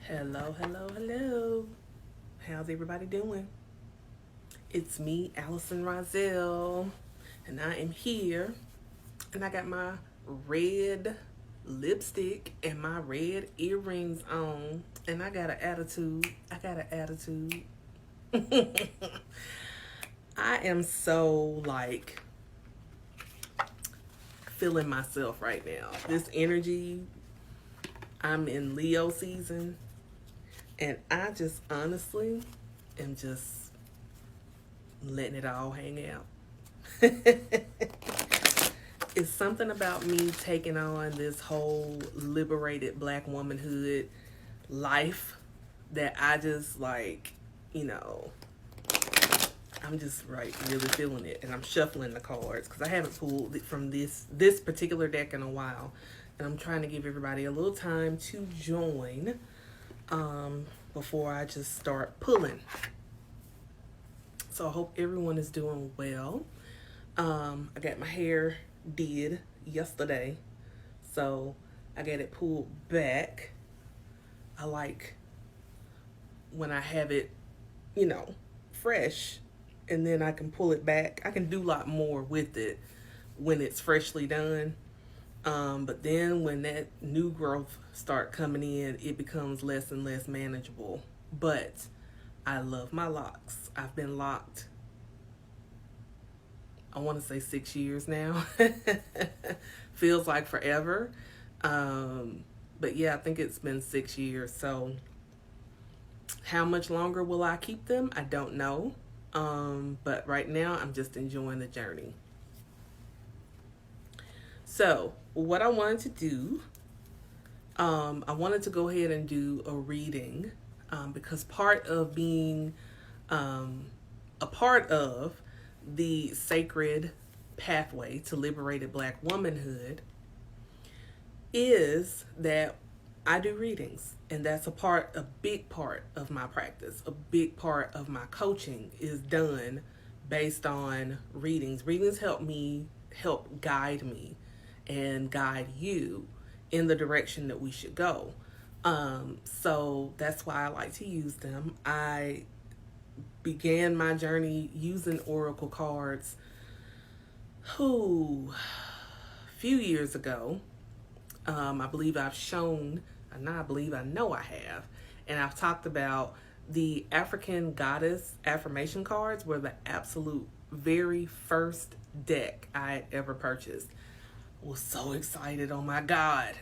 Hello, hello, hello. How's everybody doing? It's me, Allison Rozelle, and I am here. And I got my red lipstick and my red earrings on. And I got an attitude. I got an attitude. I am so feeling myself right now. This energy, I'm in Leo season. And I just honestly am just letting it all hang out. It's something about me taking on this whole liberated black womanhood life that I just you know, I'm just really feeling it, and I'm shuffling the cards because I haven't pulled from this particular deck in a while, and I'm trying to give everybody a little time to join before I just start pulling. So I hope everyone is doing well. I got my hair did yesterday, so I got it pulled back. I like when I have it, fresh, and then I can pull it back. I can do a lot more with it when it's freshly done. But then when that new growth start coming in, it becomes less and less manageable. But I love my locks. I've been locked, I want to say 6 years now. Feels like forever. But yeah, I think it's been 6 years. So how much longer will I keep them? I don't know. But right now, I'm just enjoying the journey. So what I wanted to do, I wanted to go ahead and do a reading because part of being a part of the sacred pathway to liberated black womanhood is that I do readings, and that's a big part of my practice. A big part of my coaching is done based on readings. Readings help guide me and guide you in the direction that we should go. So that's why I like to use them. I began my journey using oracle cards a few years ago. I believe I've shown, not I believe, I know I have, and I've talked about the African goddess affirmation cards were the absolute very first deck I had ever purchased. I was so excited, oh my God.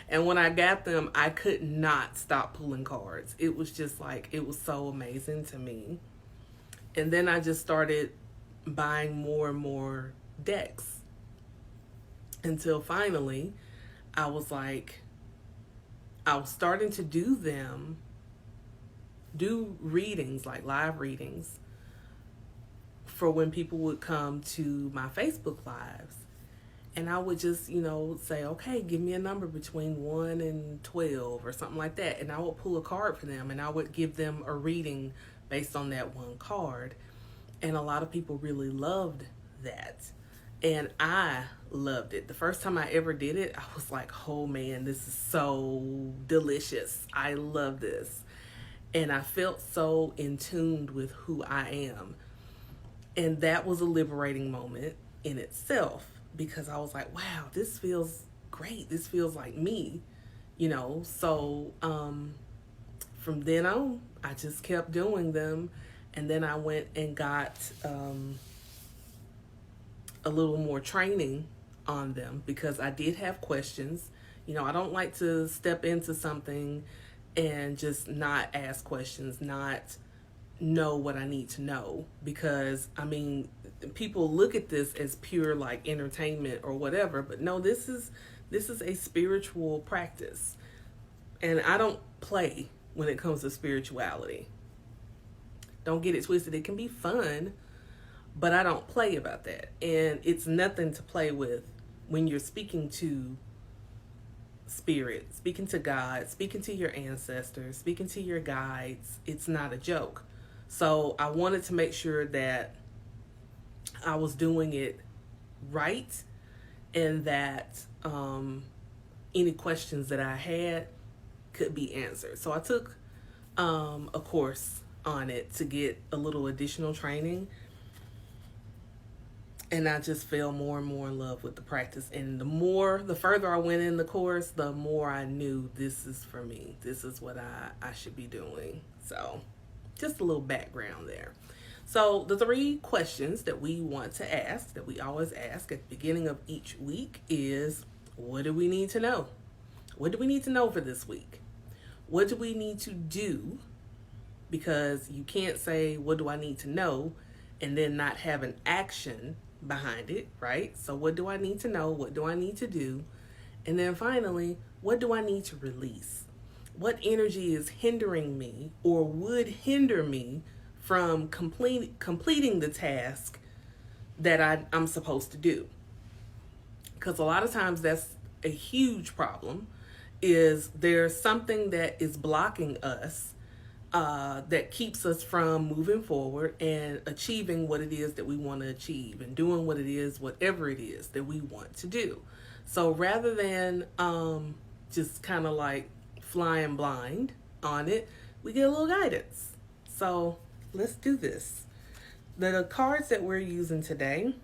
And when I got them, I could not stop pulling cards. It was just it was so amazing to me. And then I just started buying more and more decks until finally I was starting to do readings, like live readings, for when people would come to my Facebook lives. And I would just, say, okay, give me a number between 1 and 12 or something like that. And I would pull a card for them and I would give them a reading based on that one card. And a lot of people really loved that. And I loved it. The first time I ever did it, I was like, oh man, this is so delicious. I love this. And I felt so in tune with who I am. And that was a liberating moment in itself, because I was like, wow, this feels great. This feels like me, So from then on, I just kept doing them. And then I went and got a little more training on them because I did have questions. I don't like to step into something and just not ask questions, not know what I need to know, because people look at this as pure entertainment or whatever, but no, this is a spiritual practice, and I don't play when it comes to spirituality. Don't get it twisted. It can be fun, but I don't play about that. And it's nothing to play with when you're speaking to spirit, speaking to God, speaking to your ancestors, speaking to your guides. It's not a joke. So I wanted to make sure that I was doing it right, and that any questions that I had, could be answered. So I took a course on it to get a little additional training, and I just fell more and more in love with the practice. And the further I went in the course, the more I knew this is for me. This is what I should be doing. So just a little background there. So the 3 questions that we want to ask, that we always ask at the beginning of each week is, what do we need to know? What do we need to know for this week? What do we need to do? Because you can't say, what do I need to know, and then not have an action behind it, right? So what do I need to know? What do I need to do? And then finally, what do I need to release? What energy is hindering me or would hinder me from completing the task that I'm supposed to do? Because a lot of times that's a huge problem, is there's something that is blocking us that keeps us from moving forward and achieving what it is that we want to achieve and doing what it is, whatever it is that we want to do. So rather than just kind of like flying blind on it, we get a little guidance. So let's do this. The cards that we're using today,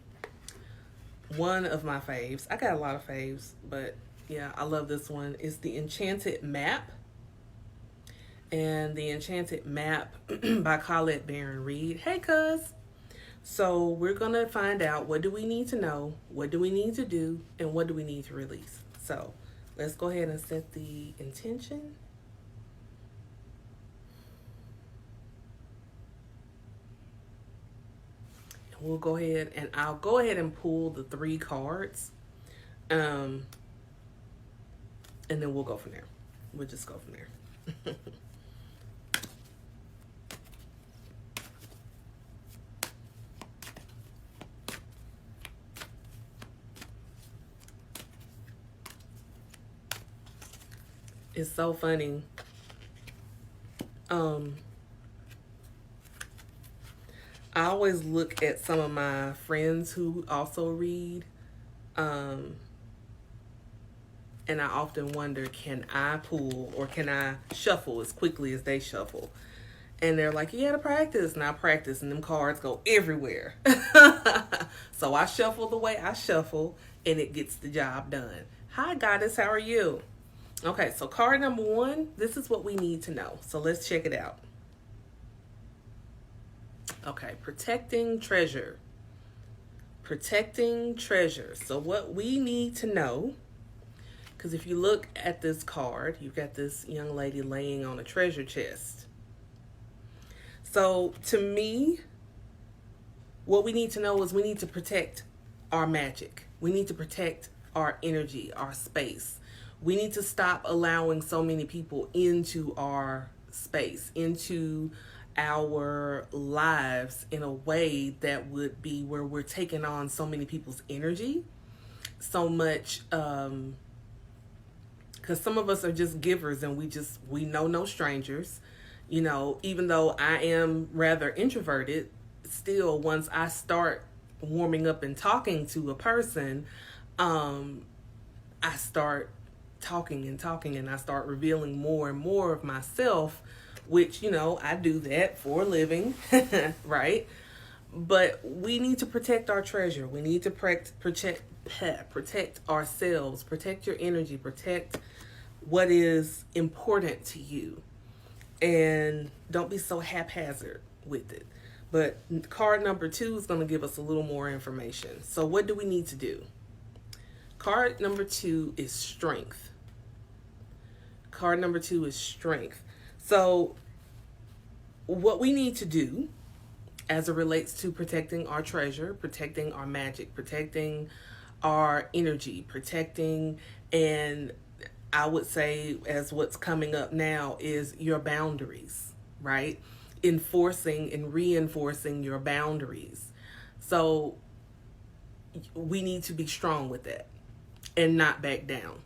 one of my faves, I got a lot of faves, but yeah, I love this one, is the Enchanted Map. And the Enchanted Map by Colette Baron-Reid. Hey, cuz. So we're going to find out, what do we need to know, what do we need to do, and what do we need to release. So let's go ahead and set the intention. We'll go ahead, and I'll go ahead and pull the 3 cards. And then we'll go from there. We'll just go from there. It's so funny. I always look at some of my friends who also read, and I often wonder, can I pull or can I shuffle as quickly as they shuffle? And they're like, you gotta practice. And I practice, and them cards go everywhere. So I shuffle the way I shuffle, and it gets the job done. Hi, Goddess, how are you? Okay, so card number 1, this is what we need to know. So let's check it out. Okay, protecting treasure. Protecting treasure. So what we need to know, because if you look at this card, you've got this young lady laying on a treasure chest. So to me, what we need to know is we need to protect our magic. We need to protect our energy, our space. We need to stop allowing so many people into our space, into our lives in a way that would be where we're taking on so many people's energy, so much, because some of us are just givers, and we know no strangers. You know, even though I am rather introverted, still once I start warming up and talking to a person, I start talking, and I start revealing more and more of myself, which, you know, I do that for a living, right? But we need to protect our treasure. We need to protect ourselves, protect your energy, protect what is important to you, and don't be so haphazard with it. But card number 2 is going to give us a little more information. So what do we need to do? Card number 2 is strength. Card number 2 is strength. So what we need to do as it relates to protecting our treasure, protecting our magic, protecting our energy, protecting, and I would say as what's coming up now is your boundaries, right? Enforcing and reinforcing your boundaries. So we need to be strong with that and not back down.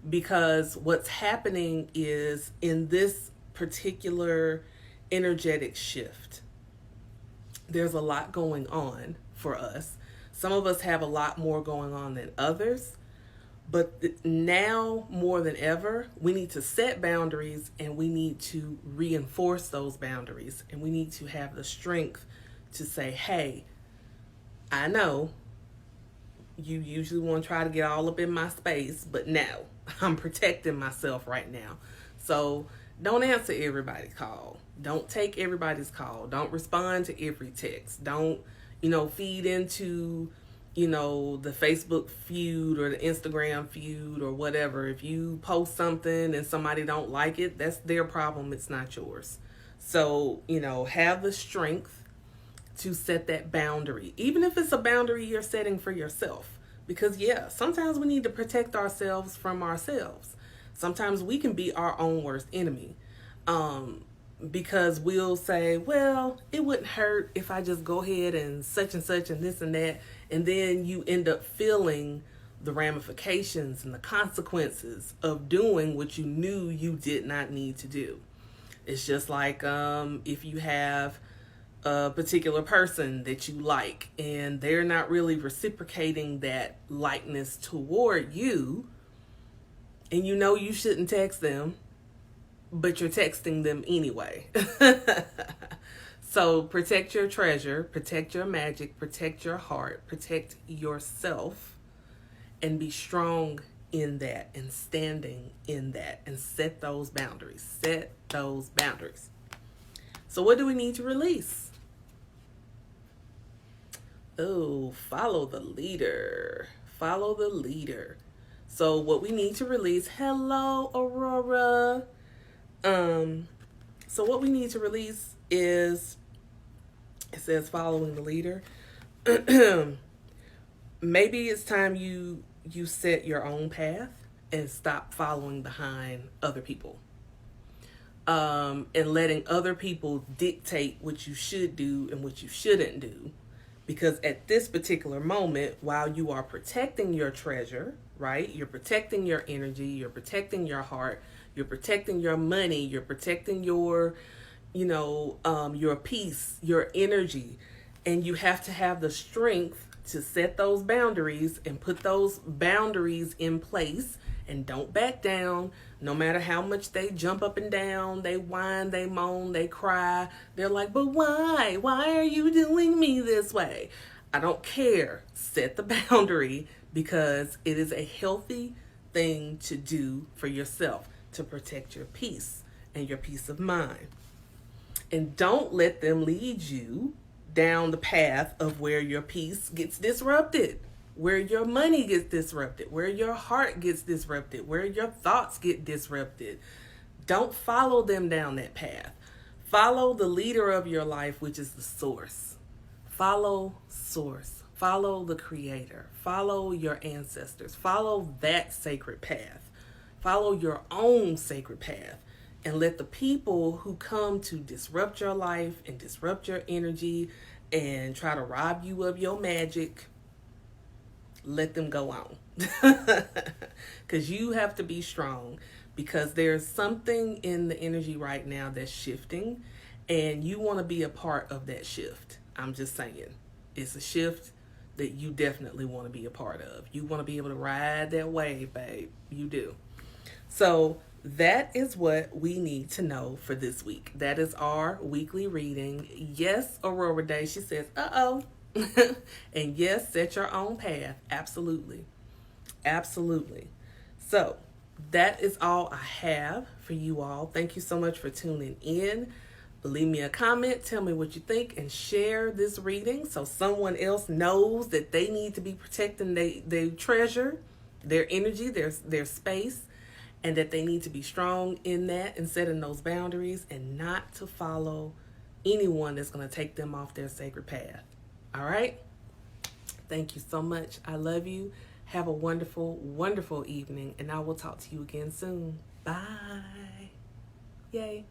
Because what's happening is, in this particular energetic shift, there's a lot going on for us. Some of us have a lot more going on than others, But now more than ever, we need to set boundaries, and we need to reinforce those boundaries. And we need to have the strength to say, hey, I know you usually want to try to get all up in my space, but no, I'm protecting myself right now. So don't answer everybody's call. Don't take everybody's call. Don't respond to every text. Don't, feed into, the Facebook feud or the Instagram feud or whatever. If you post something and somebody don't like it, that's their problem. It's not yours. So, have the strength to set that boundary, even if it's a boundary you're setting for yourself. Because, sometimes we need to protect ourselves from ourselves. Sometimes we can be our own worst enemy. Because we'll say, well, it wouldn't hurt if I just go ahead and such and this and that. And then you end up feeling the ramifications and the consequences of doing what you knew you did not need to do. It's just like if you have a particular person that you like and they're not really reciprocating that likeness toward you, and you shouldn't text them, but you're texting them anyway. So protect your treasure, protect your magic, protect your heart, protect yourself, and be strong in that and standing in that, and set those boundaries. Set those boundaries. So what do we need to release? Oh, follow the leader. Follow the leader. So what we need to release, hello, Aurora. So what we need to release is, it says following the leader. Maybe it's time you set your own path and stop following behind other people. And letting other people dictate what you should do and what you shouldn't do. Because at this particular moment, while you are protecting your treasure, right? You're protecting your energy, you're protecting your heart, you're protecting your money, you're protecting your, your peace, your energy. And you have to have the strength to set those boundaries and put those boundaries in place, and don't back down. No matter how much they jump up and down, they whine, they moan, they cry. They're like, but why? Why are you doing me this way? I don't care. Set the boundary, because it is a healthy thing to do for yourself, to protect your peace and your peace of mind. And don't let them lead you down the path of where your peace gets disrupted, where your money gets disrupted, where your heart gets disrupted, where your thoughts get disrupted. Don't follow them down that path. Follow the leader of your life, which is the source. Follow source. Follow the creator. Follow your ancestors. Follow that sacred path. Follow your own sacred path. And let the people who come to disrupt your life and disrupt your energy and try to rob you of your magic, let them go on. Because you have to be strong, because there's something in the energy right now that's shifting, and you want to be a part of that shift. I'm just saying, it's a shift that you definitely want to be a part of. You want to be able to ride that wave, babe. You do. So that is what we need to know for this week. That is our weekly reading. Yes, Aurora Day, she says, uh-oh. And yes, set your own path. Absolutely. Absolutely. So that is all I have for you all. Thank you so much for tuning in. Leave me a comment. Tell me what you think, and share this reading so someone else knows that they need to be protecting their treasure, their energy, their space, and that they need to be strong in that and setting those boundaries, and not to follow anyone that's going to take them off their sacred path. All right? Thank you so much. I love you. Have a wonderful, wonderful evening, and I will talk to you again soon. Bye. Yay.